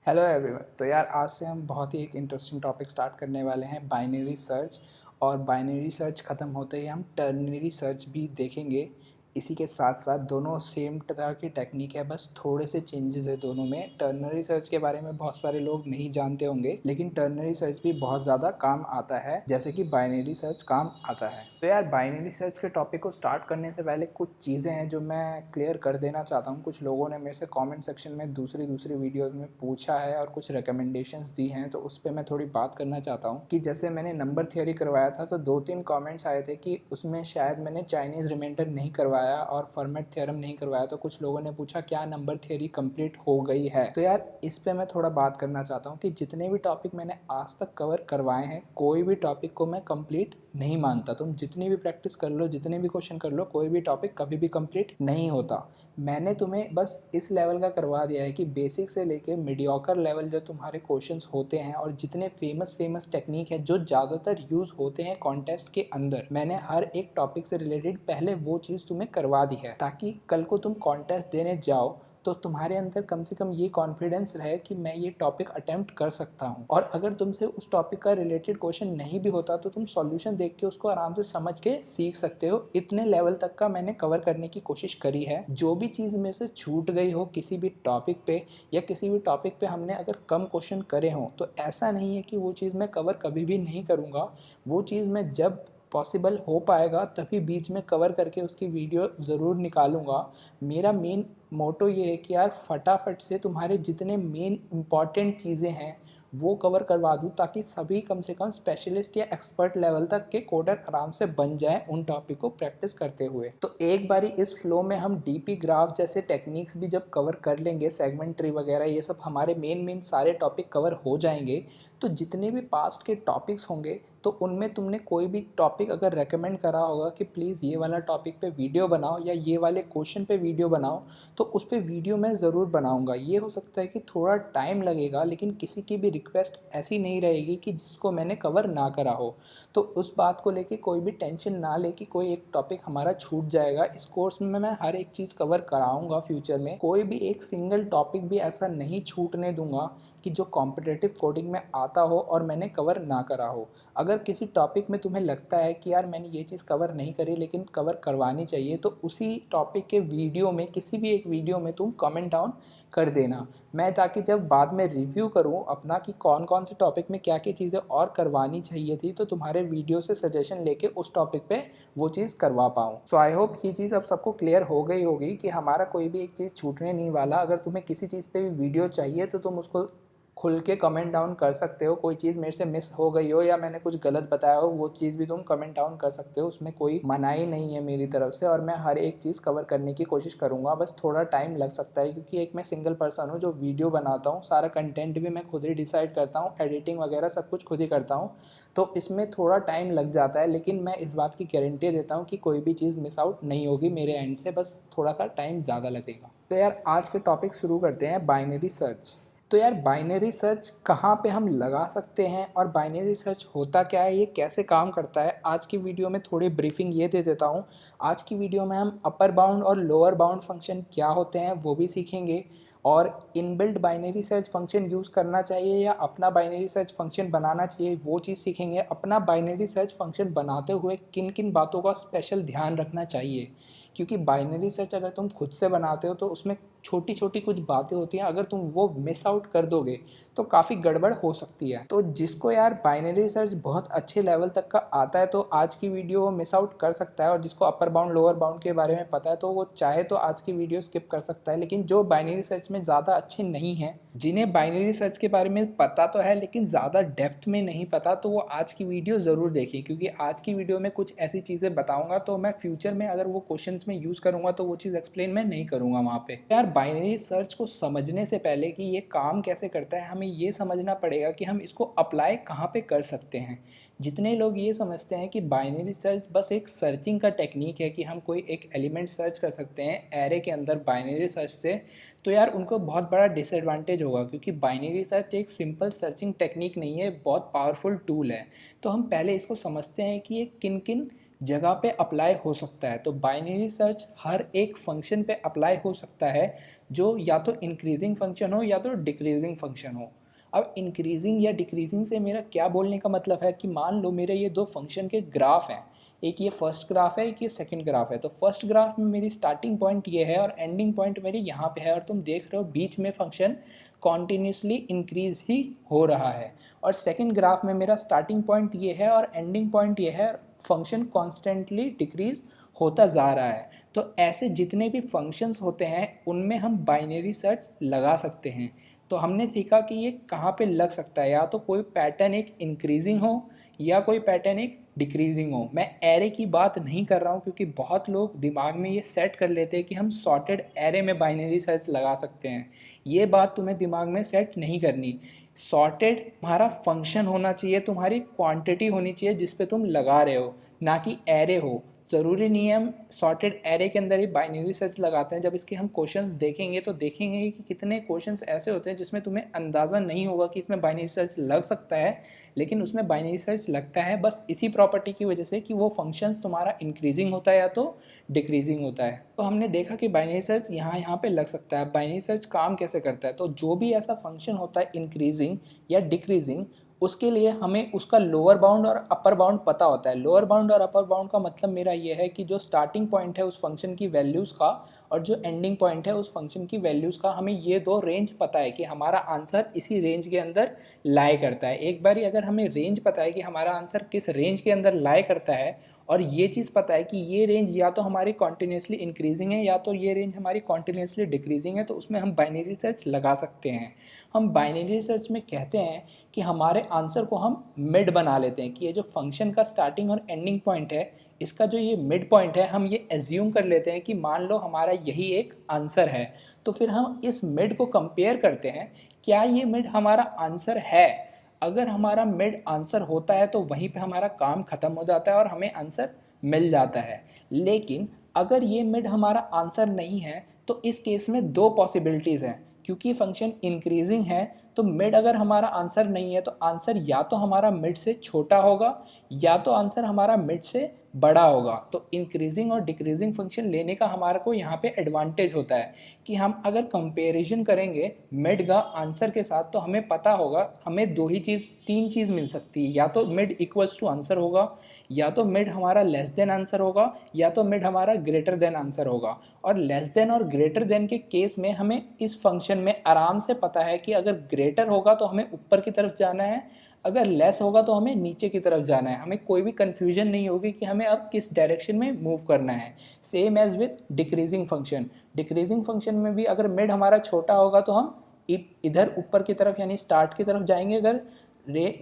Hello everyone. तो यार आज से हम बहुत ही एक इंटरेस्टिंग टॉपिक स्टार्ट करने वाले हैं, बाइनरी सर्च। और बाइनरी सर्च ख़त्म होते ही हम टर्नरी सर्च भी देखेंगे। इसी के साथ साथ दोनों सेम तरह की टेक्निक है, बस थोड़े से चेंजेस है दोनों में। टर्नरी सर्च के बारे में बहुत सारे लोग नहीं जानते होंगे, लेकिन टर्नरी सर्च भी बहुत ज़्यादा काम आता है जैसे कि बाइनरी सर्च काम आता है। तो यार बाइनरी सर्च के टॉपिक को स्टार्ट करने से पहले कुछ चीज़ें हैं जो मैं क्लियर कर देना चाहता हूँ। कुछ लोगों ने मेरे से कमेंट सेक्शन में दूसरी दूसरी वीडियोज़ में पूछा है और कुछ रिकमेंडेशंस दी हैं, तो उस पर मैं थोड़ी बात करना चाहता हूँ कि जैसे मैंने नंबर थियोरी करवाया था तो 2-3 कमेंट्स आए थे कि उसमें शायद मैंने चाइनीज़ रिमाइंडर नहीं करवाया और फॉर्मेट थ्योरम नहीं करवाया। तो कुछ लोगों ने पूछा क्या नंबर थियोरी कंप्लीट हो गई है। तो यार इस पे मैं थोड़ा बात करना चाहता हूँ कि जितने भी टॉपिक मैंने आज तक कवर करवाए हैं, कोई भी टॉपिक को मैं कंप्लीट नहीं मानता। तुम जितनी भी प्रैक्टिस कर लो, जितने भी क्वेश्चन कर लो, कोई भी टॉपिक कभी भी कंप्लीट नहीं होता। मैंने तुम्हें बस इस लेवल का करवा दिया है कि बेसिक से लेके मीडियोकर लेवल जो तुम्हारे क्वेश्चंस होते हैं और जितने फेमस टेक्निक है जो ज़्यादातर यूज़ होते हैं कॉन्टेस्ट के अंदर, मैंने हर एक टॉपिक से रिलेटेड पहले वो चीज़ तुम्हें करवा दी है, ताकि कल को तुम कॉन्टेस्ट देने जाओ तो तुम्हारे अंदर कम से कम ये कॉन्फिडेंस रहे कि मैं ये टॉपिक अटेम्प्ट कर सकता हूँ। और अगर तुमसे उस टॉपिक का रिलेटेड क्वेश्चन नहीं भी होता तो तुम सॉल्यूशन देख के उसको आराम से समझ के सीख सकते हो। इतने लेवल तक का मैंने कवर करने की कोशिश करी है। जो भी चीज़ में से छूट गई हो किसी भी टॉपिक पे या किसी भी टॉपिक पे हमने अगर कम क्वेश्चन करे हों, तो ऐसा नहीं है कि वो चीज़ मैं कवर कभी भी नहीं करूँगा। वो चीज़ मैं जब पॉसिबल हो पाएगा तभी बीच में कवर करके उसकी वीडियो ज़रूर निकालूंगा। मेरा मेन मोटो ये है कि यार फटाफट से तुम्हारे जितने मेन इंपॉर्टेंट चीज़ें हैं वो कवर करवा दूँ, ताकि सभी कम से कम स्पेशलिस्ट या एक्सपर्ट लेवल तक के कोडर आराम से बन जाएं उन टॉपिक को प्रैक्टिस करते हुए। तो एक बारी इस फ्लो में हम डीपी ग्राफ जैसे टेक्निक्स भी जब कवर कर लेंगे, सेगमेंट ट्री वगैरह, ये सब हमारे मेन सारे टॉपिक कवर हो जाएंगे। तो जितने भी पास्ट के टॉपिक्स होंगे तो उनमें तुमने कोई भी टॉपिक अगर रेकमेंड करा होगा कि प्लीज़ ये वाला टॉपिक पे वीडियो बनाओ या ये वाले क्वेश्चन पे वीडियो बनाओ, तो उस पर वीडियो मैं ज़रूर बनाऊंगा। ये हो सकता है कि थोड़ा टाइम लगेगा, लेकिन किसी की भी रिक्वेस्ट ऐसी नहीं रहेगी कि जिसको मैंने कवर ना करा हो। तो उस बात को लेके कोई भी टेंशन ना ले कि कोई एक टॉपिक हमारा छूट जाएगा। इस कोर्स में मैं हर एक चीज़ कवर कराऊंगा। फ्यूचर में कोई भी एक सिंगल टॉपिक भी ऐसा नहीं छूटने दूंगा कि जो कॉम्पिटिटिव कोडिंग में आता हो और मैंने कवर ना करा हो। अगर किसी टॉपिक में तुम्हें लगता है कि यार मैंने ये चीज़ कवर नहीं करी लेकिन कवर करवानी चाहिए, तो उसी टॉपिक के वीडियो में, किसी भी एक वीडियो में तुम कमेंट डाउन कर देना। मैं ताकि जब बाद में रिव्यू करूं अपना कि कौन कौन से टॉपिक में क्या क्या चीज़ें और करवानी चाहिए थी, तो तुम्हारे वीडियो से सजेशन लेके उस टॉपिक पे वो चीज़ करवा पाऊँ। सो आई होप ये चीज़ अब सबको क्लियर हो गई होगी कि हमारा कोई भी एक चीज़ छूटने नहीं वाला। अगर तुम्हें किसी चीज़ पे भी वीडियो चाहिए तो तुम उसको खुल के कमेंट डाउन कर सकते हो। कोई चीज़ मेरे से मिस हो गई हो या मैंने कुछ गलत बताया हो, वो चीज़ भी तुम कमेंट डाउन कर सकते हो। उसमें कोई मनाही नहीं है मेरी तरफ से, और मैं हर एक चीज़ कवर करने की कोशिश करूँगा। बस थोड़ा टाइम लग सकता है क्योंकि एक मैं सिंगल पर्सन हूँ जो वीडियो बनाता हूँ, सारा कंटेंट भी मैं खुद ही डिसाइड करता हूँ, एडिटिंग वगैरह सब कुछ खुद ही करता हूँ। तो इसमें थोड़ा टाइम लग जाता है, लेकिन मैं इस बात की गारंटी देता हूँ कि कोई भी चीज़ मिस आउट नहीं होगी मेरे एंड से, बस थोड़ा सा टाइम ज़्यादा लगेगा। तो यार आज के टॉपिक शुरू करते हैं, बाइनरी सर्च। तो यार बाइनरी सर्च कहाँ पे हम लगा सकते हैं और बाइनरी सर्च होता क्या है, ये कैसे काम करता है, आज की वीडियो में थोड़ी ब्रीफिंग ये दे देता हूँ। आज की वीडियो में हम अपर बाउंड और लोअर बाउंड फंक्शन क्या होते हैं वो भी सीखेंगे, और inbuilt binary search function use करना चाहिए या अपना बाइनरी सर्च फंक्शन बनाना चाहिए वो चीज़ सीखेंगे। अपना बाइनरी सर्च फंक्शन बनाते हुए किन किन बातों का स्पेशल ध्यान रखना चाहिए, क्योंकि बाइनरी सर्च अगर तुम खुद से बनाते हो तो उसमें छोटी छोटी कुछ बातें होती हैं, अगर तुम वो मिस आउट कर दोगे तो काफ़ी गड़बड़ हो सकती है। तो जिसको यार बाइनरी सर्च बहुत अच्छे लेवल तक का आता है तो आज की वीडियो वो मिस आउट कर सकता है, और जिसको अपर बाउंड लोअर बाउंड के बारे में पता है तो वो चाहे तो आज की वीडियो स्किप कर सकता है। लेकिन जो बाइनरी सर्च में ज़्यादा अच्छे नहीं हैं, जिन्हें बाइनरी सर्च के बारे में पता तो है लेकिन ज़्यादा डेप्थ में नहीं पता, तो वो आज की वीडियो ज़रूर देखें, क्योंकि आज की वीडियो में कुछ ऐसी चीज़ें बताऊंगा तो मैं फ्यूचर में अगर वो क्वेश्चंस में यूज़ करूंगा तो वो चीज़ एक्सप्लेन मैं नहीं करूंगा वहाँ पे। यार बाइनरी सर्च को समझने से पहले कि ये काम कैसे करता है, हमें ये समझना पड़ेगा कि हम इसको अप्लाई कहाँ पे कर सकते हैं। जितने लोग ये समझते हैं कि बाइनरी सर्च बस एक सर्चिंग का टेक्निक है कि हम कोई एक एलिमेंट सर्च कर सकते हैं एरे के अंदर बाइनरी सर्च से, तो यार उनको बहुत बड़ा डिसएडवांटेज होगा, क्योंकि बाइनरी सर्च एक सिंपल सर्चिंग टेक्निक नहीं है, बहुत पावरफुल टूल है। तो हम पहले इसको समझते हैं कि ये किन किन जगह पे अप्लाई हो सकता है। तो बाइनरी सर्च हर एक फंक्शन पे अप्लाई हो सकता है जो या तो इंक्रीजिंग फंक्शन हो या तो डिक्रीजिंग फंक्शन हो। अब इंक्रीजिंग या डिक्रीजिंग से मेरा क्या बोलने का मतलब है कि मान लो मेरे ये दो फंक्शन के ग्राफ हैं, एक ये फर्स्ट ग्राफ है, एक ये सेकंड ग्राफ है। तो फर्स्ट ग्राफ में मेरी स्टार्टिंग पॉइंट ये है और एंडिंग पॉइंट मेरी यहाँ पे है, और तुम देख रहे हो बीच में फंक्शन कॉन्टीन्यूसली इंक्रीज ही हो रहा है। और सेकंड ग्राफ में मेरा स्टार्टिंग पॉइंट ये है और एंडिंग पॉइंट ये है, फंक्शन कॉन्स्टेंटली डिक्रीज होता जा रहा है। तो ऐसे जितने भी फंक्शंस होते हैं उनमें हम बाइनरी सर्च लगा सकते हैं। तो हमने सीखा कि ये कहाँ पे लग सकता है, या तो कोई पैटर्न एक इंक्रीजिंग हो या कोई पैटर्न एक डिक्रीजिंग हो। मैं एरे की बात नहीं कर रहा हूँ क्योंकि बहुत लोग दिमाग में ये सेट कर लेते हैं कि हम सॉर्टेड एरे में बाइनरी सर्च लगा सकते हैं। ये बात तुम्हें दिमाग में सेट नहीं करनी। सॉर्टेड तुम्हारा फंक्शन होना चाहिए, तुम्हारी क्वांटिटी होनी चाहिए जिस पे तुम लगा रहे हो, ना कि एरे हो। ज़रूरी नहीं है हम सॉर्टेड एरे के अंदर ही बाइनरी सर्च लगाते हैं। जब इसके हम क्वेश्चंस देखेंगे तो देखेंगे कि कितने क्वेश्चंस ऐसे होते हैं जिसमें तुम्हें अंदाज़ा नहीं होगा कि इसमें बाइनरी सर्च लग सकता है, लेकिन उसमें बाइनरी सर्च लगता है बस इसी प्रॉपर्टी की वजह से कि वो फंक्शंस तुम्हारा इंक्रीजिंग होता है या तो डिक्रीजिंग होता है। तो हमने देखा कि बाइनरी सर्च यहाँ पे लग सकता है। बाइनरी सर्च काम कैसे करता है, तो जो भी ऐसा फंक्शन होता है इंक्रीजिंग या डिक्रीजिंग, उसके लिए हमें उसका लोअर बाउंड और अपर बाउंड पता होता है। लोअर बाउंड और अपर बाउंड का मतलब मेरा ये है कि जो स्टार्टिंग पॉइंट है उस फंक्शन की वैल्यूज़ का और जो एंडिंग पॉइंट है उस फंक्शन की वैल्यूज़ का, हमें ये दो रेंज पता है कि हमारा आंसर इसी रेंज के अंदर लाई करता है। एक बार अगर हमें रेंज पता है कि हमारा आंसर किस रेंज के अंदर लाई करता है, और ये चीज़ पता है कि ये रेंज या तो हमारी कॉन्टीन्यूसली इंक्रीजिंग है या तो ये रेंज हमारी कॉन्टीन्यूसली डिक्रीजिंग है, तो उसमें हम बाइनरी सर्च लगा सकते हैं। हम बाइनरी सर्च में कहते हैं कि हमारे आंसर को हम मिड बना लेते हैं कि ये जो फंक्शन का स्टार्टिंग और एंडिंग पॉइंट है, इसका जो ये मिड पॉइंट है, हम ये एज्यूम कर लेते हैं कि मान लो हमारा यही एक आंसर है। तो फिर हम इस मिड को कंपेयर करते हैं, क्या ये मिड हमारा आंसर है। अगर हमारा मिड आंसर होता है तो वहीं पे हमारा काम ख़त्म हो जाता है और हमें आंसर मिल जाता है। लेकिन अगर ये मिड हमारा आंसर नहीं है तो इस केस में दो पॉसिबिलिटीज़ हैं। क्योंकि फंक्शन इंक्रीजिंग है तो मिड अगर हमारा आंसर नहीं है तो आंसर या तो हमारा मिड से छोटा होगा या तो आंसर हमारा मिड से बड़ा होगा। तो इंक्रीजिंग और डिक्रीजिंग फंक्शन लेने का हमारे को यहाँ पे एडवांटेज होता है कि हम अगर कंपैरिजन करेंगे मिड का आंसर के साथ तो हमें पता होगा, हमें दो ही चीज़ तीन चीज़ मिल सकती है। या तो मिड इक्वल्स टू आंसर होगा, या तो मिड हमारा लेस देन आंसर होगा, या तो मिड हमारा ग्रेटर देन आंसर होगा। और लेस देन और ग्रेटर देन के केस में हमें इस फंक्शन में आराम से पता है कि अगर ग्रेटर होगा तो हमें ऊपर की तरफ जाना है, अगर लेस होगा तो हमें नीचे की तरफ जाना है। हमें कोई भी कन्फ्यूजन नहीं होगी कि हमें अब किस डायरेक्शन में मूव करना है। Same as with decreasing function. Decreasing function में भी अगर मिड हमारा छोटा होगा तो हम इधर ऊपर की तरफ यानी स्टार्ट की तरफ जाएंगे, अगर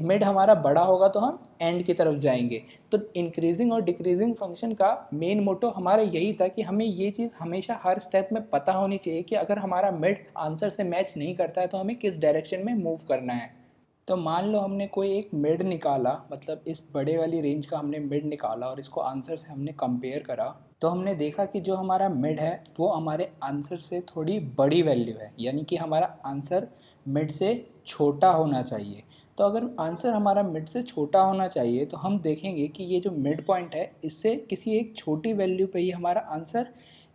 मिड हमारा बड़ा होगा तो हम एंड की तरफ जाएंगे। तो इंक्रीजिंग और डिक्रीजिंग फंक्शन का मेन मोटो हमारा यही था कि हमें ये चीज़ हमेशा हर स्टेप में पता होनी चाहिए कि अगर हमारा मिड आंसर से मैच नहीं करता है तो हमें किस डायरेक्शन में मूव करना है। तो मान लो हमने कोई एक मिड निकाला, मतलब इस बड़े वाली रेंज का हमने मिड निकाला और इसको आंसर से हमने कंपेयर करा, तो हमने देखा कि जो हमारा मिड है वो हमारे आंसर से थोड़ी बड़ी वैल्यू है, यानी कि हमारा आंसर मिड से छोटा होना चाहिए। तो अगर आंसर हमारा मिड से छोटा होना चाहिए तो हम देखेंगे कि ये जो मिड पॉइंट है इससे किसी एक छोटी वैल्यू पे ही हमारा आंसर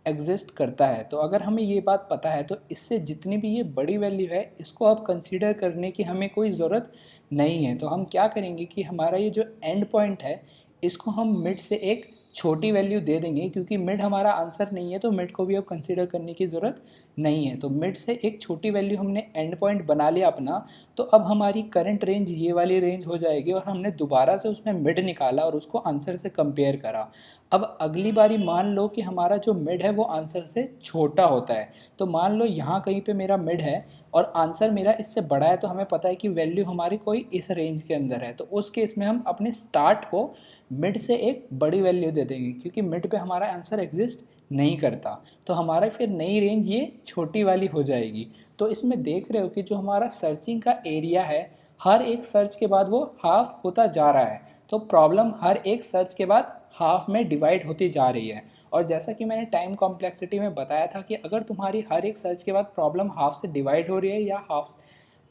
एग्जिस्ट करता है। तो अगर हमें ये बात पता है तो इससे जितनी भी ये बड़ी वैल्यू है इसको अब कंसीडर करने की हमें कोई ज़रूरत नहीं है। तो हम क्या करेंगे कि हमारा ये जो एंड पॉइंट है इसको हम मिड से एक छोटी वैल्यू दे देंगे, क्योंकि मिड हमारा आंसर नहीं है तो मिड को भी अब कंसीडर करने की ज़रूरत नहीं है। तो मिड से एक छोटी वैल्यू हमने एंड पॉइंट बना लिया अपना। तो अब हमारी करंट रेंज ये वाली रेंज हो जाएगी और हमने दोबारा से उसमें मिड निकाला और उसको आंसर से कंपेयर करा। अब अगली बारी मान लो कि हमारा जो मिड है वो आंसर से छोटा होता है। तो मान लो यहाँ कहीं पे मेरा मिड है और आंसर मेरा इससे बड़ा है, तो हमें पता है कि वैल्यू हमारी कोई इस रेंज के अंदर है। तो उस केस में हम अपने स्टार्ट को मिड से एक बड़ी वैल्यू दे देंगे, क्योंकि मिड पे हमारा आंसर एग्जिस्ट नहीं करता। तो हमारा फिर नई रेंज ये छोटी वाली हो जाएगी। तो इसमें देख रहे हो कि जो हमारा सर्चिंग का एरिया है हर एक सर्च के बाद वो हाफ होता जा रहा है। तो प्रॉब्लम हर एक सर्च के बाद हाफ में डिवाइड होती जा रही है। और जैसा कि मैंने टाइम कॉम्प्लेक्सिटी में बताया था कि अगर तुम्हारी हर एक सर्च के बाद प्रॉब्लम हाफ से डिवाइड हो रही है या हाफ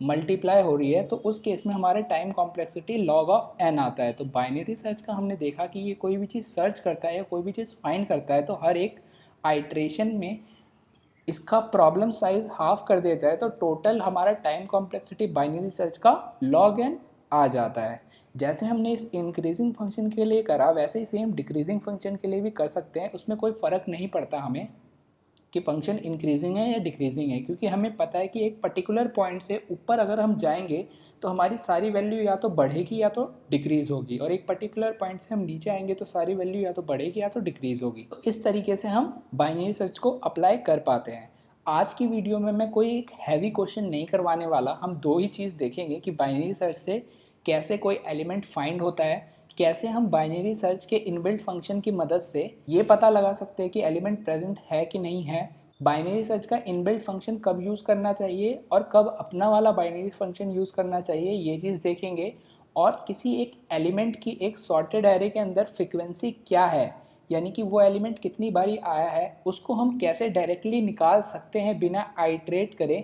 मल्टीप्लाई हो रही है, तो उस केस में हमारा time complexity log of n आता है। तो बाइनरी सर्च का हमने देखा कि ये कोई भी चीज़ सर्च करता है या कोई भी चीज़ फाइंड करता है तो हर एक आइट्रेशन में इसका प्रॉब्लम साइज हाफ कर देता है, तो टोटल हमारा टाइम कॉम्प्लेक्सिटी बाइनरी सर्च का log n आ जाता है। जैसे हमने इस इंक्रीजिंग फंक्शन के लिए करा वैसे ही सेम डिक्रीजिंग फंक्शन के लिए भी कर सकते हैं। उसमें कोई फ़र्क नहीं पड़ता हमें कि फंक्शन इंक्रीजिंग है या डिक्रीजिंग है, क्योंकि हमें पता है कि एक पर्टिकुलर पॉइंट से ऊपर अगर हम जाएंगे तो हमारी सारी वैल्यू या तो बढ़ेगी या तो डिक्रीज़ होगी, और एक पर्टिकुलर पॉइंट से हम नीचे आएंगे तो सारी वैल्यू या तो बढ़ेगी या तो डिक्रीज़ होगी। तो इस तरीके से हम बाइनरी सर्च को अप्लाई कर पाते हैं। आज की वीडियो में मैं कोई एक हैवी क्वेश्चन नहीं करवाने वाला, हम दो ही चीज़ देखेंगे कि बाइनरी सर्च से कैसे कोई एलिमेंट फाइंड होता है, कैसे हम बाइनरी सर्च के इनबिल्ट फंक्शन की मदद से ये पता लगा सकते हैं कि एलिमेंट प्रेजेंट है कि नहीं है, बाइनरी सर्च का इनबिल्ट फंक्शन कब यूज़ करना चाहिए और कब अपना वाला बाइनरी फंक्शन यूज़ करना चाहिए, ये चीज़ देखेंगे। और किसी एक एलिमेंट की एक सॉर्टेड एरे के अंदर फ्रिक्वेंसी क्या है, यानी कि वो एलिमेंट कितनी बारी आया है, उसको हम कैसे डायरेक्टली निकाल सकते हैं बिना आइट्रेट करें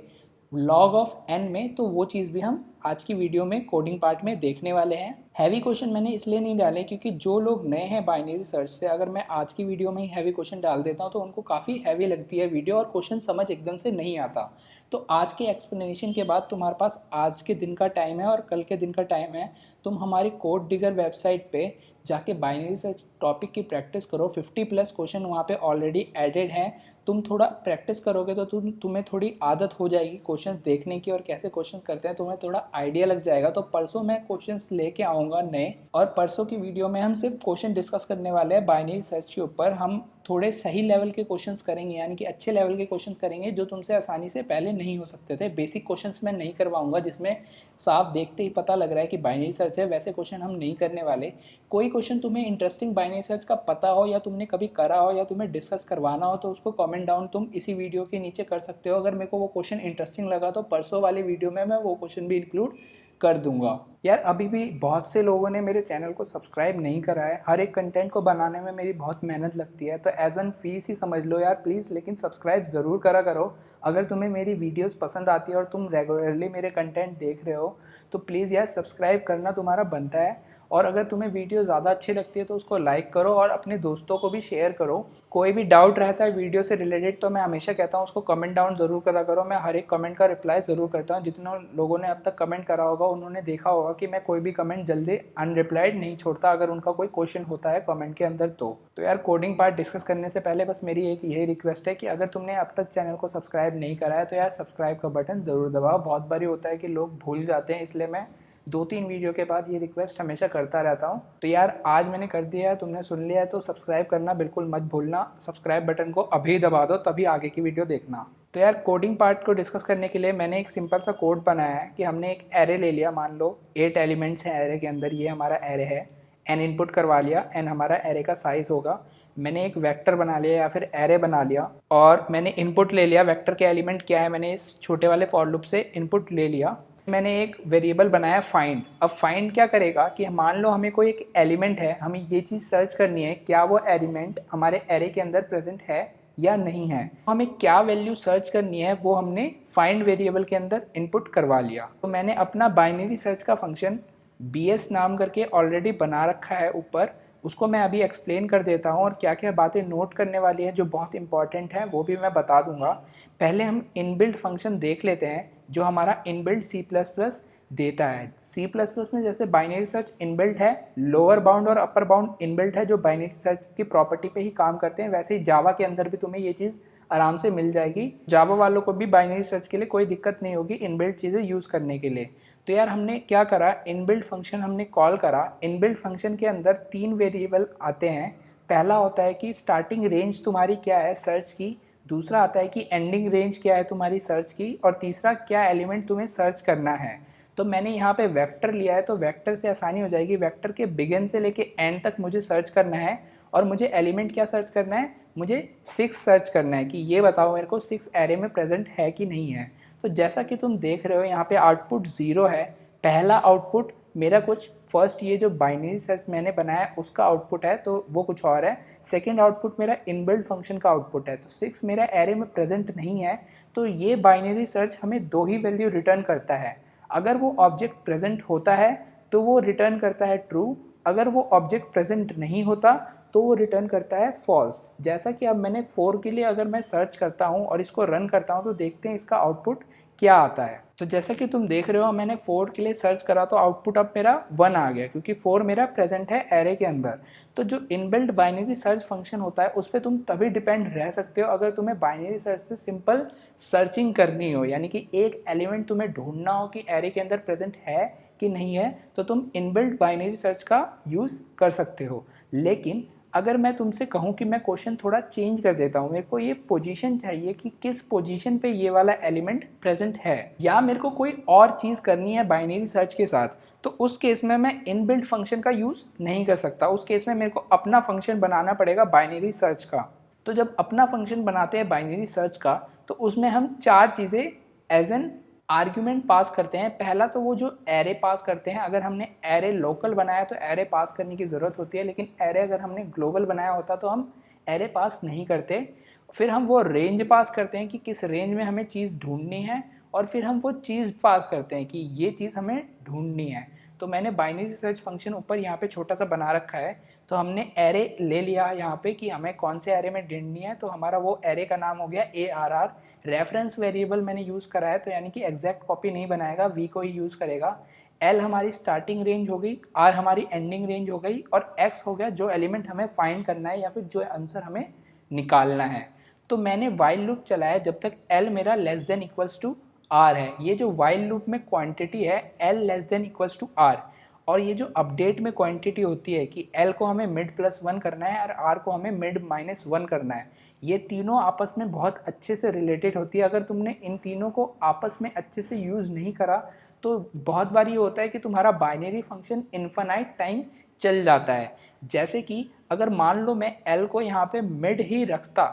log ऑफ n में, तो वो चीज़ भी हम आज की वीडियो में कोडिंग पार्ट में देखने वाले हैं। हैवी क्वेश्चन मैंने इसलिए नहीं डाले क्योंकि जो लोग नए हैं बाइनरी सर्च से, अगर मैं आज की वीडियो में ही हैवी क्वेश्चन डाल देता हूं तो उनको काफ़ी हैवी लगती है वीडियो और क्वेश्चन समझ एकदम से नहीं आता। तो आज के एक्सप्लेनेशन के बाद तुम्हारे पास आज के दिन का टाइम है और कल के दिन का टाइम है, तुम हमारी कोड डिगर वेबसाइट पे जाके बाइनरी सर्च टॉपिक की प्रैक्टिस करो। 50+ क्वेश्चन वहाँ पे ऑलरेडी एडेड हैं। तुम थोड़ा प्रैक्टिस करोगे तो तुम्हें थोड़ी आदत हो जाएगी क्वेश्चन देखने की, और कैसे क्वेश्चन करते हैं तुम्हें थोड़ा आइडिया लग जाएगा। तो परसों मैं क्वेश्चंस लेके आऊँगा नए, और परसों की वीडियो में हम सिर्फ क्वेश्चन डिस्कस करने वाले हैं बाइनरी सर्च के ऊपर। हम थोड़े सही लेवल के क्वेश्चंस करेंगे, यानी कि अच्छे लेवल के क्वेश्चंस करेंगे जो तुमसे आसानी से पहले नहीं हो सकते थे। बेसिक क्वेश्चंस मैं नहीं करवाऊंगा जिसमें साफ देखते ही पता लग रहा है कि बाइनरी सर्च है, वैसे क्वेश्चन हम नहीं करने वाले। कोई क्वेश्चन तुम्हें इंटरेस्टिंग बाइनरी सर्च का पता हो या तुमने कभी करा हो या तुम्हें डिस्कस करवाना हो तो उसको कमेंट डाउन तुम इसी वीडियो के नीचे कर सकते हो। अगर मेरे को वो क्वेश्चन इंटरेस्टिंग लगा तो परसों वाली वीडियो में मैं वो क्वेश्चन भी इंक्लूड कर दूंगा। यार अभी भी बहुत से लोगों ने मेरे चैनल को सब्सक्राइब नहीं करा है। हर एक कंटेंट को बनाने में मेरी बहुत मेहनत लगती है, तो एज एन फीस ही समझ लो यार प्लीज़, लेकिन सब्सक्राइब ज़रूर करा करो। अगर तुम्हें मेरी वीडियोस पसंद आती है और तुम रेगुलरली मेरे कंटेंट देख रहे हो तो प्लीज़ यार सब्सक्राइब करना तुम्हारा बनता है। और अगर तुम्हें वीडियो ज़्यादा अच्छी लगती है तो उसको लाइक करो और अपने दोस्तों को भी शेयर करो। कोई भी डाउट रहता है वीडियो से रिलेटेड तो मैं हमेशा कहता हूँ उसको कमेंट डाउन ज़रूर करा करो। मैं हर एक कमेंट का रिप्लाई ज़रूर करता हूँ। जितने लोगों ने अब तक कमेंट करा होगा उन्होंने देखा होगा कि मैं कोई भी कमेंट जल्दी अनरिप्लाइड नहीं छोड़ता अगर उनका कोई क्वेश्चन होता है कमेंट के अंदर। तो यार कोडिंग पार्ट डिस्कस करने से पहले बस मेरी एक यही रिक्वेस्ट है कि अगर तुमने अब तक चैनल को सब्सक्राइब नहीं करा है तो यार सब्सक्राइब का बटन ज़रूर दबाओ। बहुत बारी होता है कि लोग भूल जाते हैं, इसलिए मैं 2-3 वीडियो के बाद ये रिक्वेस्ट हमेशा करता रहता हूँ। तो यार आज मैंने कर दिया है, तुमने सुन लिया है, तो सब्सक्राइब करना बिल्कुल मत भूलना। सब्सक्राइब बटन को अभी दबा दो तभी आगे की वीडियो देखना। तो यार कोडिंग पार्ट को डिस्कस करने के लिए मैंने एक सिंपल सा कोड बनाया है कि हमने एक एरे ले लिया। मान लो 8 एलिमेंट्स हैं एरे के अंदर, ये हमारा एरे है। n इनपुट करवा लिया, n हमारा एरे का साइज़ होगा। मैंने एक वेक्टर बना लिया या फिर एरे बना लिया और मैंने इनपुट ले लिया। वेक्टर के एलिमेंट क्या है, मैंने इस छोटे वाले फॉर लूप से इनपुट ले लिया। मैंने एक वेरिएबल बनाया फाइंड। अब फाइंड क्या करेगा कि मान लो हमें कोई एक एलिमेंट है, हमें ये चीज़ सर्च करनी है क्या वो एलिमेंट हमारे एरे के अंदर प्रेजेंट है या नहीं है। हमें क्या वैल्यू सर्च करनी है वो हमने फाइंड वेरिएबल के अंदर इनपुट करवा लिया। तो मैंने अपना बाइनरी सर्च का फंक्शन bs नाम करके ऑलरेडी बना रखा है ऊपर, उसको मैं अभी एक्सप्लेन कर देता हूँ और क्या क्या बातें नोट करने वाली हैं जो बहुत इंपॉर्टेंट है वो भी मैं बता दूंगा। पहले हम इनबिल्ट फंक्शन देख लेते हैं जो हमारा इनबिल्ट C++ देता है। C++ में जैसे बाइनरी सर्च इनबिल्ट है, लोअर बाउंड और अपर बाउंड इनबिल्ट है जो बाइनरी सर्च की प्रॉपर्टी पे ही काम करते हैं, वैसे ही जावा के अंदर भी तुम्हें ये चीज़ आराम से मिल जाएगी। जावा वालों को भी बाइनरी सर्च के लिए कोई दिक्कत नहीं होगी इनबिल्ट चीज़ें यूज़ करने के लिए। तो यार हमने क्या करा, इनबिल्ट फंक्शन हमने कॉल करा। इनबिल्ट फंक्शन के अंदर 3 वेरिएबल आते हैं। पहला होता है कि स्टार्टिंग रेंज तुम्हारी क्या है सर्च की, दूसरा आता है कि एंडिंग रेंज क्या है तुम्हारी सर्च की, और तीसरा क्या एलिमेंट तुम्हें सर्च करना है। तो मैंने यहाँ पे वेक्टर लिया है तो वेक्टर से आसानी हो जाएगी। वेक्टर के बिगिन से लेके एंड तक मुझे सर्च करना है और मुझे एलिमेंट क्या सर्च करना है, मुझे 6 सर्च करना है कि ये बताओ मेरे को 6 एरे में प्रेजेंट है कि नहीं है। तो जैसा कि तुम देख रहे हो यहाँ पे आउटपुट 0 है। पहला आउटपुट मेरा कुछ फर्स्ट ये जो बाइनरी सर्च मैंने बनाया उसका आउटपुट है तो वो कुछ और है, सेकंड आउटपुट मेरा इनबिल्ट फंक्शन का आउटपुट है। तो 6 मेरा एरे में प्रेजेंट नहीं है, तो ये बाइनरी सर्च हमें दो ही वैल्यू रिटर्न करता है। अगर वो ऑब्जेक्ट प्रेजेंट होता है तो वो रिटर्न करता है ट्रू, अगर वो ऑब्जेक्ट प्रेजेंट नहीं होता तो वो रिटर्न करता है फॉल्स। जैसा कि अब मैंने 4 के लिए अगर मैं सर्च करता हूँ और इसको रन करता हूँ तो देखते हैं इसका आउटपुट क्या आता है। तो जैसा कि तुम देख रहे हो मैंने 4 के लिए सर्च करा तो आउटपुट अब मेरा 1 आ गया, क्योंकि 4 मेरा प्रेजेंट है एरे के अंदर। तो जो इनबिल्ट बाइनरी सर्च फंक्शन होता है उस पर तुम तभी डिपेंड रह सकते हो अगर तुम्हें बाइनरी सर्च से सिंपल सर्चिंग करनी हो, यानी कि एक एलिमेंट तुम्हें ढूंढना हो कि एरे के अंदर प्रेजेंट है कि नहीं है, तो तुम इनबिल्ट बाइनरी सर्च का यूज़ कर सकते हो। लेकिन अगर मैं तुमसे कहूँ कि मैं क्वेश्चन थोड़ा चेंज कर देता हूँ, मेरे को ये पोजीशन चाहिए कि किस पोजीशन पे ये वाला एलिमेंट प्रेजेंट है, या मेरे को कोई और चीज़ करनी है बाइनरी सर्च के साथ, तो उस केस में मैं इनबिल्ट फंक्शन का यूज़ नहीं कर सकता। उस केस में मेरे को अपना फंक्शन बनाना पड़ेगा बाइनरी सर्च का। तो जब अपना फंक्शन बनाते हैं बाइनरी सर्च का तो उसमें हम 4 चीज़ें एज एन आर्ग्यूमेंट पास करते हैं। पहला तो वो जो एरे पास करते हैं, अगर हमने एरे लोकल बनाया तो एरे पास करने की ज़रूरत होती है, लेकिन एरे अगर हमने ग्लोबल बनाया होता तो हम एरे पास नहीं करते। फिर हम वो रेंज पास करते हैं कि किस रेंज में हमें चीज़ ढूंढनी है, और फिर हम वो चीज़ पास करते हैं कि ये चीज़ हमें ढूंढनी है। तो मैंने बाइनरी सर्च फंक्शन ऊपर यहाँ पे छोटा सा बना रखा है। तो हमने एरे ले लिया यहाँ पे कि हमें कौन से एरे में ढूंढनी है, तो हमारा वो एरे का नाम हो गया ARR। रेफरेंस वेरिएबल मैंने यूज़ करा है, तो यानी कि एग्जैक्ट कॉपी नहीं बनाएगा, वी को ही यूज़ करेगा। L हमारी स्टार्टिंग रेंज हो गई, R हमारी एंडिंग रेंज हो गई, और X हो गया जो एलिमेंट हमें फाइंड करना है या फिर जो आंसर हमें निकालना है। तो मैंने वाइल लूप चलाया जब तक L मेरा less than equals to R है। ये जो वाइल लूप में क्वांटिटी है L less than equals to R, और ये जो अपडेट में क्वांटिटी होती है कि L को हमें मिड +1 करना है और R को हमें मिड -1 करना है, ये तीनों आपस में बहुत अच्छे से रिलेटेड होती है। अगर तुमने इन तीनों को आपस में अच्छे से यूज़ नहीं करा तो बहुत बार ये होता है कि तुम्हारा बाइनरी फंक्शन इन्फिनाइट टाइम चल जाता है। जैसे कि अगर मान लो मैं L को यहाँ पे मिड ही रखता,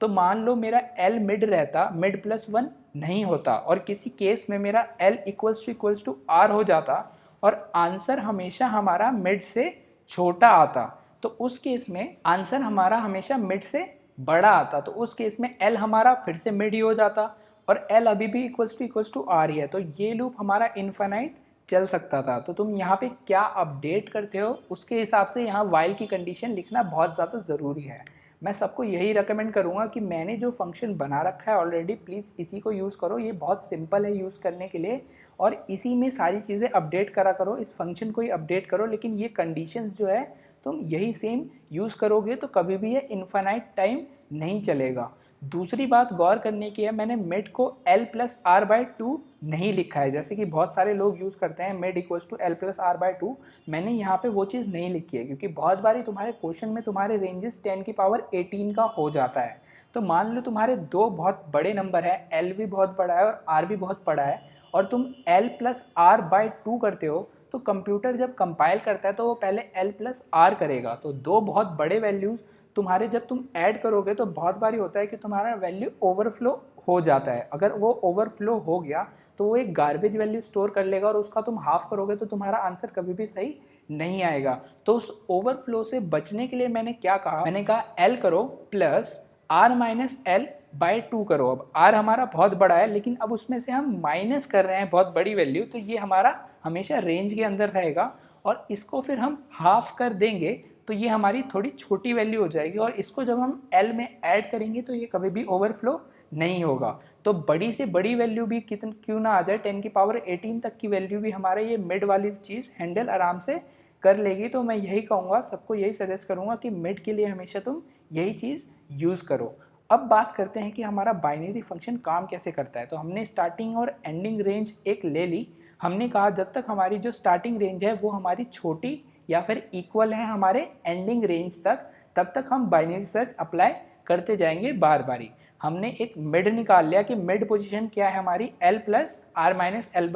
तो मान लो मेरा L मिड रहता, मिड +1 नहीं होता, और किसी केस में मेरा L इक्वल्स टू R हो जाता और आंसर हमेशा हमारा मिड से छोटा आता, तो उस केस में आंसर हमारा हमेशा मिड से बड़ा आता। तो उस केस में L हमारा फिर से मिड ही हो जाता और L अभी भी इक्वल्स टू R ही है। तो ये लूप हमारा इनफाइनाइट चल सकता था। तो तुम यहाँ पे क्या अपडेट करते हो उसके हिसाब से यहाँ वाइल की कंडीशन लिखना बहुत ज़्यादा ज़रूरी है। मैं सबको यही रेकमेंड करूँगा कि मैंने जो फंक्शन बना रखा है ऑलरेडी, प्लीज़ इसी को यूज़ करो। ये बहुत सिंपल है यूज़ करने के लिए, और इसी में सारी चीज़ें अपडेट करा करो, इस फंक्शन को ही अपडेट करो। लेकिन ये कंडीशंस जो है तुम यही सेम यूज़ करोगे तो कभी भी ये इनफाइनाइट टाइम नहीं चलेगा। दूसरी बात गौर करने की है, मैंने मिड को L+R/2 नहीं लिखा है, जैसे कि बहुत सारे लोग यूज़ करते हैं मिड इक्वल्स टू L+R/2। मैंने यहाँ पे वो चीज़ नहीं लिखी है, क्योंकि बहुत बारी तुम्हारे क्वेश्चन में तुम्हारे रेंजेस 10⁻18 का हो जाता है। तो मान लो तुम्हारे दो बहुत बड़े नंबर हैं, L भी बहुत बड़ा है और R भी बहुत बड़ा है, और तुम L+R/2 करते हो, तो कंप्यूटर जब कंपाइल करता है तो वो पहले L+R करेगा। तो दो बहुत बड़े वैल्यूज़ तुम्हारे जब तुम ऐड करोगे तो बहुत बारी होता है कि तुम्हारा वैल्यू ओवरफ्लो हो जाता है। अगर वो ओवरफ्लो हो गया तो वो एक गार्बेज वैल्यू स्टोर कर लेगा और उसका तुम हाफ करोगे तो तुम्हारा आंसर कभी भी सही नहीं आएगा। तो उस ओवरफ्लो से बचने के लिए मैंने क्या कहा, मैंने कहा L करो प्लस R-L/2 करो। अब R हमारा बहुत बड़ा है, लेकिन अब उसमें से हम माइनस कर रहे हैं बहुत बड़ी वैल्यू, तो ये हमारा हमेशा रेंज के अंदर रहेगा, और इसको फिर हम हाफ कर देंगे तो ये हमारी थोड़ी छोटी वैल्यू हो जाएगी, और इसको जब हम L में ऐड करेंगे तो ये कभी भी ओवरफ्लो नहीं होगा। तो बड़ी से बड़ी वैल्यू भी कितन क्यों ना आ जाए, 10⁻18 तक की वैल्यू भी हमारे ये मिड वाली चीज़ हैंडल आराम से कर लेगी। तो मैं यही कहूँगा, सबको यही सजेस्ट करूँगा कि मिड के लिए हमेशा तुम यही चीज़ यूज़ करो। अब बात करते हैं कि हमारा बाइनरी फंक्शन काम कैसे करता है। तो हमने स्टार्टिंग और एंडिंग रेंज एक ले ली। हमने कहा जब तक हमारी जो स्टार्टिंग रेंज है वो हमारी छोटी या फिर इक्वल है हमारे एंडिंग रेंज तक, तब तक हम बाइनरी सर्च अप्लाई करते जाएंगे बार बारी। हमने एक मिड निकाल लिया कि मिड पोजीशन क्या है हमारी, L+R-L/2।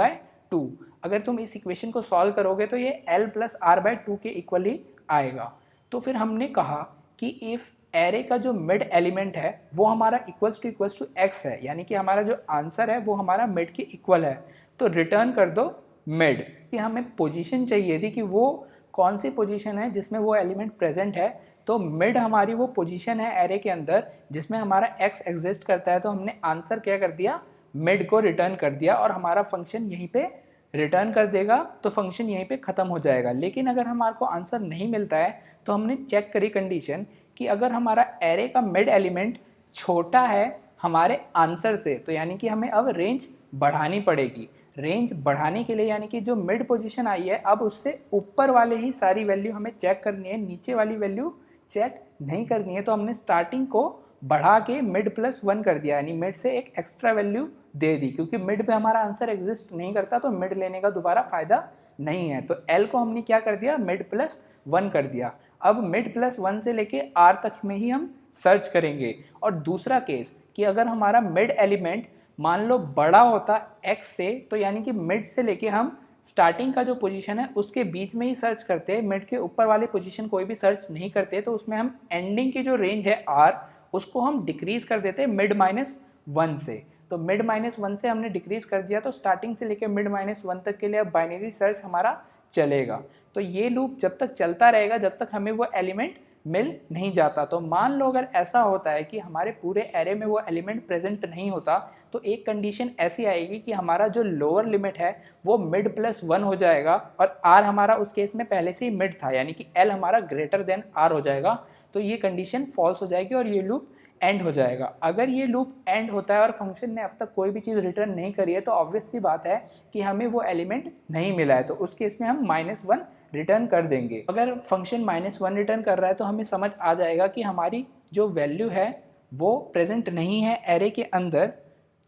अगर तुम इस इक्वेशन को सॉल्व करोगे तो ये L+R/2 के इक्वल ही आएगा। तो फिर हमने कहा कि इफ़ एरे का जो मिड एलिमेंट है वो हमारा इक्वल्स टू x है, यानी कि हमारा जो आंसर है वो हमारा मिड के इक्वल है, तो रिटर्न कर दो मिड, कि हमें पोजीशन चाहिए थी कि वो कौन सी पोजीशन है जिसमें वो एलिमेंट प्रेजेंट है। तो मिड हमारी वो पोजीशन है एरे के अंदर जिसमें हमारा एक्स एग्जिस्ट करता है। तो हमने आंसर क्या कर दिया, मिड को रिटर्न कर दिया और हमारा फंक्शन यहीं पे रिटर्न कर देगा, तो फंक्शन यहीं पे ख़त्म हो जाएगा। लेकिन अगर हमारे को आंसर नहीं मिलता है तो हमने चेक करी कंडीशन कि अगर हमारा एरे का मिड एलिमेंट छोटा है हमारे आंसर से, तो यानी कि हमें अब रेंज बढ़ानी पड़ेगी। रेंज बढ़ाने के लिए यानी कि जो मिड पोजीशन आई है अब उससे ऊपर वाले ही सारी वैल्यू हमें चेक करनी है, नीचे वाली वैल्यू चेक नहीं करनी है। तो हमने स्टार्टिंग को बढ़ा के मिड प्लस 1 कर दिया, यानी मिड से एक एक्स्ट्रा वैल्यू दे दी। क्योंकि मिड पे हमारा आंसर एग्जिस्ट नहीं करता तो मिड लेने का दोबारा फायदा नहीं है। तो एल को हमने क्या कर दिया, मिड प्लस 1 कर दिया। अब मिड प्लस 1 से लेके आर तक में ही हम सर्च करेंगे। और दूसरा केस कि अगर हमारा मिड एलिमेंट मान लो बड़ा होता x से, तो यानी कि मिड से लेके हम स्टार्टिंग का जो पोजीशन है उसके बीच में ही सर्च करते हैं, मिड के ऊपर वाली पोजीशन कोई भी सर्च नहीं करते। तो उसमें हम एंडिंग की जो रेंज है r उसको हम डिक्रीज कर देते हैं मिड माइनस 1 से। तो मिड माइनस 1 से हमने डिक्रीज कर दिया, तो स्टार्टिंग से लेके मिड माइनस 1 तक के लिए अब बाइनरी सर्च हमारा चलेगा। तो ये लूप जब तक चलता रहेगा जब तक हमें वो एलिमेंट मिल नहीं जाता। तो मान लो अगर ऐसा होता है कि हमारे पूरे एरे में वो एलिमेंट प्रेजेंट नहीं होता, तो एक कंडीशन ऐसी आएगी कि हमारा जो लोअर लिमिट है वो मिड प्लस 1 हो जाएगा और आर हमारा उस केस में पहले से ही मिड था, यानी कि एल हमारा ग्रेटर देन आर हो जाएगा। तो ये कंडीशन फॉल्स हो जाएगी और ये लूप एंड हो जाएगा। अगर ये लूप एंड होता है और फंक्शन ने अब तक कोई भी चीज़ रिटर्न नहीं करी है तो ऑब्वियस सी बात है कि हमें वो एलिमेंट नहीं मिला है। तो उस केस में हम -1 रिटर्न कर देंगे। अगर फंक्शन -1 रिटर्न कर रहा है तो हमें समझ आ जाएगा कि हमारी जो वैल्यू है वो प्रेजेंट नहीं है एरे के अंदर।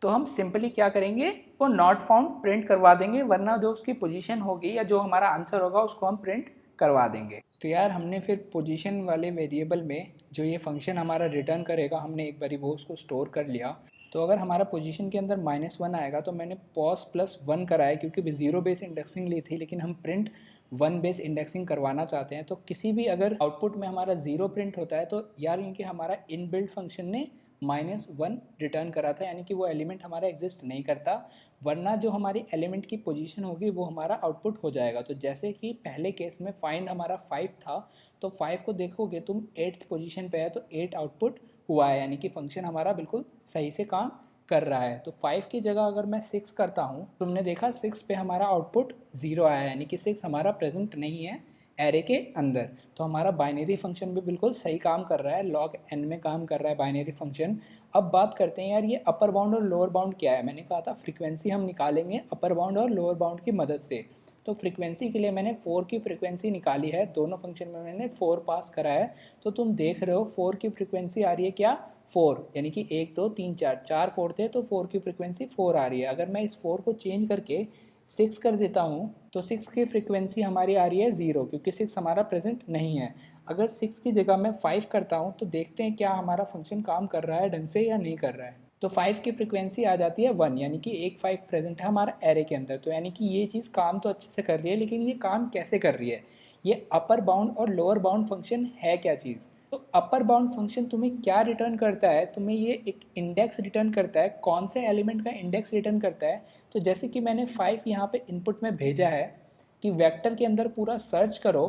तो हम सिंपली क्या करेंगे, वो नॉट फाउंड प्रिंट करवा देंगे, वरना जो उसकी पोजीशन होगी या जो हमारा आंसर होगा उसको हम प्रिंट करवा देंगे। तो यार हमने फिर पोजीशन वाले वेरिएबल में जो ये फंक्शन हमारा रिटर्न करेगा हमने एक बारी वो उसको स्टोर कर लिया। तो अगर हमारा पोजीशन के अंदर -1 आएगा तो मैंने पॉज प्लस 1 कराया, क्योंकि 0 बेस इंडेक्सिंग ली थी लेकिन हम प्रिंट 1 बेस इंडेक्सिंग करवाना चाहते हैं। तो किसी भी अगर आउटपुट में हमारा 0 प्रिंट होता है तो यार क्योंकि हमारा इनबिल्ट फंक्शन ने -1 रिटर्न करा था, यानी कि वो एलिमेंट हमारा एग्जिस्ट नहीं करता, वरना जो हमारी एलिमेंट की पोजीशन होगी वो हमारा आउटपुट हो जाएगा। तो जैसे कि पहले केस में फाइंड हमारा 5 था, तो 5 को देखोगे तुम 8th पोजीशन पे है तो 8 आउटपुट हुआ है, यानी कि फंक्शन हमारा बिल्कुल सही से काम कर रहा है। तो 5 की जगह अगर मैं 6 करता हूँ, तुमने देखा 6 पे हमारा आउटपुट 0 आया है, यानी कि 6 हमारा प्रेजेंट नहीं है एरे के अंदर। तो हमारा बाइनरी फंक्शन भी बिल्कुल सही काम कर रहा है, लॉग एन में काम कर रहा है बाइनरी फंक्शन। अब बात करते हैं यार ये अपर बाउंड और लोअर बाउंड क्या है। मैंने कहा था फ्रीक्वेंसी हम निकालेंगे अपर बाउंड और लोअर बाउंड की मदद से। तो फ्रीक्वेंसी के लिए मैंने 4 की फ्रीक्वेंसी निकाली है, दोनों फंक्शन में मैंने 4 पास करा है। तो तुम देख रहे हो 4 की फ्रीक्वेंसी आ रही है क्या, 4, यानी कि 1 2 3 4 4 थे तो 4 की फ्रीक्वेंसी 4 आ रही है। अगर मैं इस 4 को चेंज करके 6 कर देता हूँ तो 6 की फ्रीक्वेंसी हमारी आ रही है 0, क्योंकि 6 हमारा प्रेजेंट नहीं है। अगर 6 की जगह मैं 5 करता हूँ तो देखते हैं क्या हमारा फंक्शन काम कर रहा है ढंग से या नहीं कर रहा है। तो 5 की फ्रीक्वेंसी आ जाती है 1, यानी कि एक 5 प्रेजेंट है हमारा एरे के अंदर। तो यानी कि ये चीज़ काम तो अच्छे से कर रही है, लेकिन ये काम कैसे कर रही है, ये अपर बाउंड और लोअर बाउंड फंक्शन है क्या चीज़। तो अपर बाउंड फंक्शन तुम्हें क्या रिटर्न करता है, तुम्हें ये एक इंडेक्स रिटर्न करता है। कौन से एलिमेंट का इंडेक्स रिटर्न करता है, तो जैसे कि मैंने 5 यहाँ पे इनपुट में भेजा है कि वेक्टर के अंदर पूरा सर्च करो,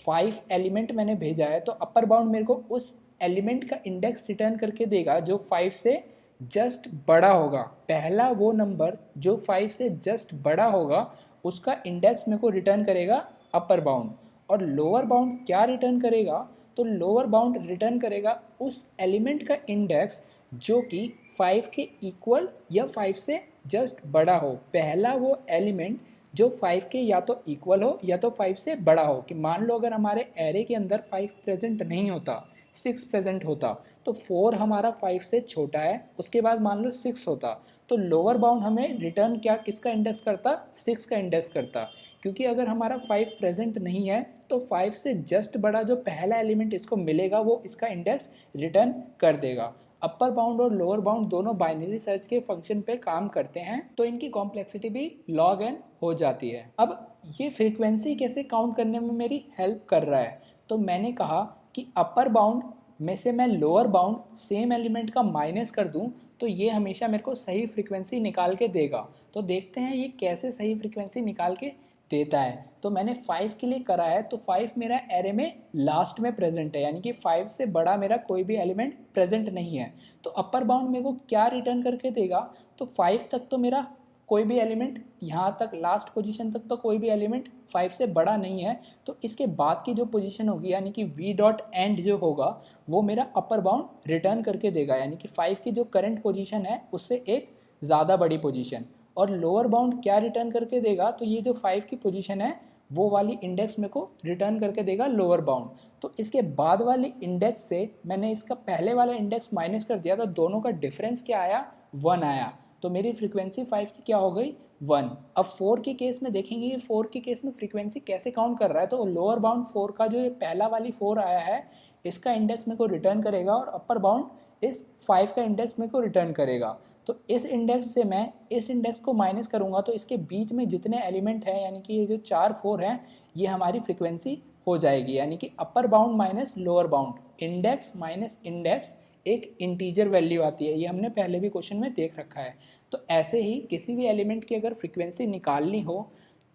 5 एलिमेंट मैंने भेजा है, तो अपर बाउंड मेरे को उस एलिमेंट का इंडेक्स रिटर्न करके देगा जो 5 से जस्ट बड़ा होगा। पहला वो नंबर जो 5 से जस्ट बड़ा होगा उसका इंडेक्स मेरे को रिटर्न करेगा अपर बाउंड। और लोअर बाउंड क्या रिटर्न करेगा, तो लोअर बाउंड रिटर्न करेगा उस एलिमेंट का इंडेक्स जो कि 5 के इक्वल या 5 से जस्ट बड़ा हो। पहला वो एलिमेंट जो 5 के या तो इक्वल हो या तो 5 से बड़ा हो। कि मान लो अगर हमारे एरे के अंदर 5 प्रेजेंट नहीं होता, 6 प्रेजेंट होता, तो 4 हमारा 5 से छोटा है, उसके बाद मान लो 6 होता, तो लोअर बाउंड हमें रिटर्न क्या किसका इंडेक्स करता, 6 का इंडेक्स करता। क्योंकि अगर हमारा 5 प्रेजेंट नहीं है तो 5 से जस्ट बड़ा जो पहला एलिमेंट इसको मिलेगा वो इसका इंडेक्स रिटर्न कर देगा। अपर बाउंड और लोअर बाउंड दोनों बाइनरी सर्च के फंक्शन पे काम करते हैं, तो इनकी कॉम्प्लेक्सिटी भी log n हो जाती है। अब ये फ्रीक्वेंसी कैसे काउंट करने में मेरी हेल्प कर रहा है, तो मैंने कहा कि अपर बाउंड में से मैं लोअर बाउंड सेम एलिमेंट का माइनस कर दूं तो ये हमेशा मेरे को सही फ्रीक्वेंसी निकाल के देगा। तो देखते हैं ये कैसे सही फ्रीक्वेंसी निकाल के देता है। तो मैंने 5 के लिए करा है, तो 5 मेरा एरे में लास्ट में प्रेजेंट है, यानी कि 5 से बड़ा मेरा कोई भी एलिमेंट प्रेजेंट नहीं है। तो अपर बाउंड मेरे को क्या रिटर्न करके देगा, तो 5 तक तो मेरा कोई भी एलिमेंट, यहाँ तक लास्ट पोजीशन तक तो कोई भी एलिमेंट 5 से बड़ा नहीं है। तो इसके बाद की जो पोजीशन होगी यानी कि वी डॉट एंड जो होगा वो मेरा अपर बाउंड रिटर्न करके देगा, यानी कि 5 की जो करंट पोजीशन है उससे एक ज़्यादा बड़ी पोजीशन। और लोअर बाउंड क्या रिटर्न करके देगा, तो ये जो 5 की पोजीशन है वो वाली इंडेक्स मेरे को रिटर्न करके देगा लोअर बाउंड। तो इसके बाद वाली इंडेक्स से मैंने इसका पहले वाला इंडेक्स माइनस कर दिया, तो दोनों का डिफरेंस क्या आया, 1 आया। तो मेरी फ्रीक्वेंसी 5 की क्या हो गई, 1। अब 4 के केस में देखेंगे कि 4 के केस में फ्रीक्वेंसी कैसे काउंट कर रहा है। तो लोअर बाउंड 4 का जो ये पहला वाली 4 आया है इसका इंडेक्स मेरे को रिटर्न करेगा, और अपर बाउंड इस 5 का इंडेक्स मेरे को रिटर्न करेगा। तो इस इंडेक्स से मैं इस इंडेक्स को माइनस करूँगा तो इसके बीच में जितने एलिमेंट हैं, यानी कि ये जो 4 4 हैं, ये हमारी फ्रीक्वेंसी हो जाएगी। यानी कि upper bound minus lower bound, index minus index, एक इंटीजर वैल्यू आती है। ये हमने पहले भी क्वेश्चन में देख रखा है। तो ऐसे ही किसी भी एलिमेंट की अगर फ्रीक्वेंसी निकालनी हो,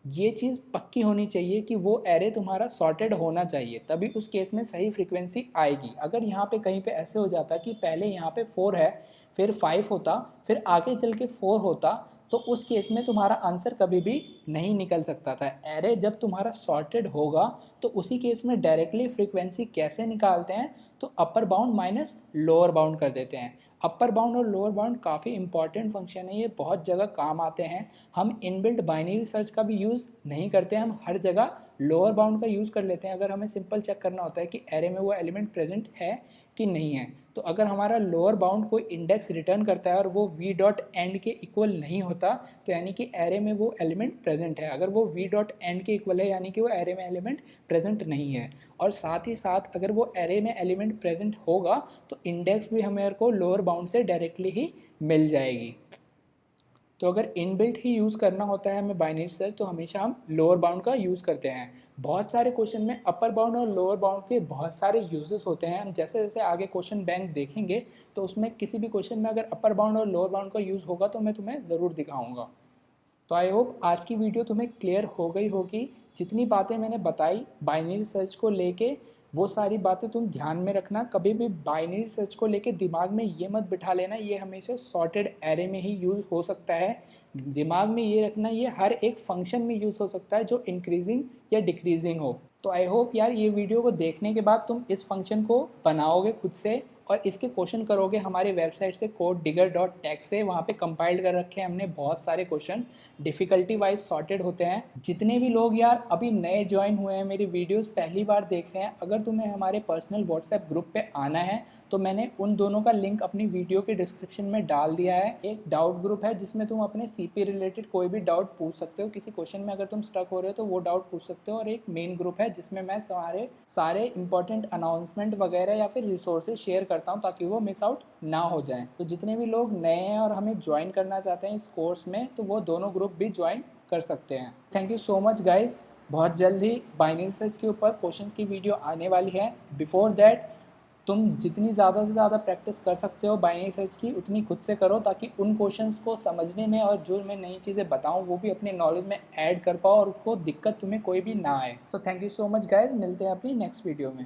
ये चीज़ पक्की होनी चाहिए कि वो एरे तुम्हारा सॉर्टेड होना चाहिए, तभी उस केस में सही फ्रीक्वेंसी आएगी। अगर यहाँ पे कहीं पे ऐसे हो जाता कि पहले यहाँ पे 4 है, फिर 5 होता, फिर आगे चल के 4 होता, तो उस केस में तुम्हारा आंसर कभी भी नहीं निकल सकता था। एरे जब तुम्हारा सॉर्टेड होगा तो उसी केस में डायरेक्टली फ्रीक्वेंसी कैसे निकालते हैं, तो upper bound minus lower bound कर देते हैं। अपर बाउंड और लोअर बाउंड काफ़ी इंपॉर्टेंट फंक्शन है, ये बहुत जगह काम आते हैं। हम इनबिल्ट बाइनरी सर्च का भी यूज़ नहीं करते, हम हर जगह लोअर बाउंड का यूज़ कर लेते हैं। अगर हमें सिंपल चेक करना होता है कि एरे में वो एलिमेंट प्रेजेंट है कि नहीं है, तो अगर हमारा लोअर बाउंड कोई इंडेक्स रिटर्न करता है और वो वी डॉट एंड के इक्वल नहीं होता, तो यानी कि एरे में वो एलिमेंट प्रेजेंट है। अगर वो वी डॉट एंड के इक्वल है यानी कि वो एरे में एलिमेंट प्रेजेंट नहीं है। और साथ ही साथ अगर वो एरे में एलिमेंट प्रेजेंट होगा तो इंडेक्स भी हमें को लोअर बाउंड से डायरेक्टली ही मिल जाएगी। तो अगर इनबिल्ट ही यूज़ करना होता है हमें बाइनरी सर्च, तो हमेशा हम लोअर बाउंड का यूज़ करते हैं। बहुत सारे क्वेश्चन में अपर बाउंड और लोअर बाउंड के बहुत सारे यूजेस होते हैं। हम जैसे जैसे आगे क्वेश्चन बैंक देखेंगे तो उसमें किसी भी क्वेश्चन में अगर अपर बाउंड और लोअर बाउंड का यूज़ होगा तो मैं तुम्हें ज़रूर दिखाऊंगा। तो आई होप आज की वीडियो तुम्हें क्लियर हो गई होगी। जितनी बातें मैंने बताई बाइनरी सर्च को लेके, वो सारी बातें तुम ध्यान में रखना। कभी भी बाइनरी सर्च को लेके दिमाग में ये मत बिठा लेना ये हमेशा सॉर्टेड एरे में ही यूज़ हो सकता है। दिमाग में ये रखना ये हर एक फंक्शन में यूज़ हो सकता है जो इंक्रीजिंग या डिक्रीजिंग हो। तो आई होप यार ये वीडियो को देखने के बाद तुम इस फंक्शन को बनाओगे खुद से और इसके क्वेश्चन करोगे हमारी वेबसाइट से codedigger.tech से। वहाँ पे कंपाइल्ड कर रखे हैं हमने बहुत सारे क्वेश्चन, डिफ़िकल्टी वाइज सॉर्टेड होते हैं। जितने भी लोग यार अभी नए ज्वाइन हुए हैं, मेरी वीडियोस पहली बार देख रहे हैं, अगर तुम्हें हमारे पर्सनल व्हाट्सएप ग्रुप पे आना है तो मैंने उन दोनों का लिंक अपनी वीडियो के डिस्क्रिप्शन में डाल दिया है। एक डाउट ग्रुप है जिसमें तुम अपने सीपी रिलेटेड कोई भी डाउट पूछ सकते हो, किसी क्वेश्चन में अगर तुम स्टक हो रहे हो तो वो डाउट पूछ सकते हो। और एक मेन ग्रुप है जिसमें मैं सारे इंपॉर्टेंट अनाउंसमेंट वगैरह या फिर रिसोर्सेज शेयर करता हूँ ताकि वो मिस आउट ना हो जाए। तो जितने भी लोग नए हैं और हमें ज्वाइन करना चाहते हैं इस कोर्स में, तो वो दोनों ग्रुप भी ज्वाइन कर सकते हैं। Thank you so much guys. बहुत जल्द ही बाइनरी सर्च के ऊपर क्वेश्चंस की वीडियो आने वाली है। बिफोर दैट तुम जितनी ज़्यादा से ज़्यादा प्रैक्टिस कर सकते हो बाइनरी सर्च की उतनी खुद से करो, ताकि उन क्वेश्चंस को समझने में और जो मैं नई चीज़ें बताऊं वो भी अपने नॉलेज में ऐड कर पाओ और उसको दिक्कत तुम्हें कोई भी ना आए। तो thank you so much guys, मिलते हैं अपनी नेक्स्ट वीडियो में।